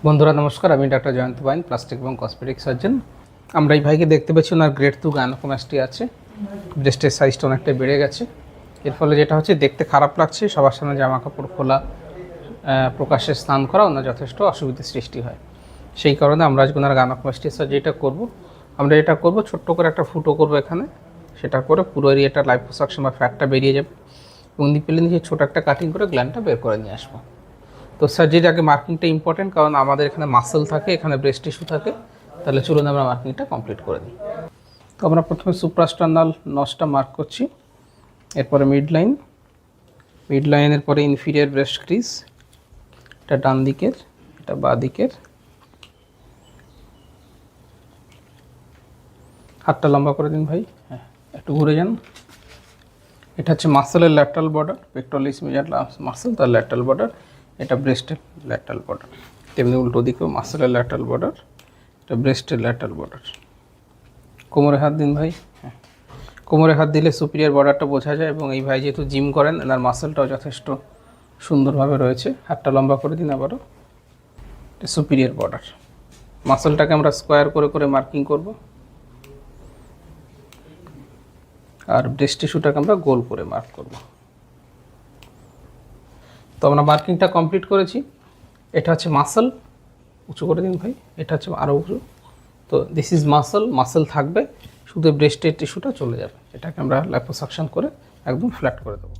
বন্ধুরা নমস্কার, আমি ডাক্তার জয়ন্ত বাইন, প্লাস্টিক এবং কসমেটিক সার্জন। আমরা এই ভাইকে দেখতে পাচ্ছি ওনার গ্রেড 2 গাইনোকোমাস্টি আছে। ব্রেস্টের সাইজটা অনেকটাই বেড়ে গেছে। এর ফলে যেটা হচ্ছে দেখতে খারাপ লাগছে, সবার সামনে জামা কাপড় খোলা, প্রকাশ্যে স্নান করা ওনার যথেষ্ট অসুবিধার সৃষ্টি হয়। সেই কারণে আমরা আজকে ওনার গাইনোকোমাস্টি সার্জারিটা করব। আমরা এটা করব, ছোট্ট করে একটা ফুটো করব এখানে, সেটা করে পুরো এরিয়াটা লাইপোসাকশন বা ফ্যাটটা বেরিয়ে যাবে এবং নিপেলে নিচে ছোটো একটা কাটিং করে গ্ল্যান্ডটা বের করে নিয়ে আসবো। তো সার্জারির আগে মার্কিংটা ইম্পর্টেন্ট, কারণ আমাদের এখানে মাসেল থাকে, এখানে ব্রেস্ট টিস্যু থাকে। তাহলে চলুন আমরা মার্কিংটা কমপ্লিট করে দিই। তো আমরা প্রথমে সুপ্রাস্টার্নাল নচটা মার্ক করছি, এরপরে মিড লাইনের পরে ইনফিরিয়ার ব্রেস্ট ক্রিজ, এটা ডান দিকের, এটা বাঁ দিকের। হাতটা লম্বা করে দিন ভাই, হ্যাঁ একটু ঘুরে যান। এটা হচ্ছে মাসেলের lateral border, pectoralis major muscle তার ল্যাটারাল বর্ডার, এটা ব্রেস্টের ল্যাটারাল বর্ডার। তেমনি উল্টো দিকেও মাসেলের ল্যাটারাল বর্ডার, এটা ব্রেস্টের ল্যাটারাল বর্ডার। কোমরে হাত দিন ভাই, হ্যাঁ কোমরে হাত দিলে সুপিরিয়র বর্ডারটা বোঝা যায়, এবং এই ভাই যেহেতু জিম করেন এনার মাসেলটাও যথেষ্ট সুন্দরভাবে রয়েছে। হাতটা লম্বা করে দিন আবারও, এটা সুপিরিয়র বর্ডার। মাসেলটাকে আমরা স্কোয়ার করে করে মার্কিং করব, আর ব্রেস্ট টিস্যুটাকে আমরা গোল করে মার্ক করব। তো আমরা মার্কিংটা কমপ্লিট করেছি। এটা হচ্ছে মাসেল, উঁচু করে দিন ভাই, এটা হচ্ছে আরও উঁচু। তো দিস ইজ মাসেল থাকবে, শুধু ব্রেস্টের টিস্যুটা চলে যাবে। এটাকে আমরা লাইপোসাকশন করে একদম ফ্ল্যাট করে দেবো।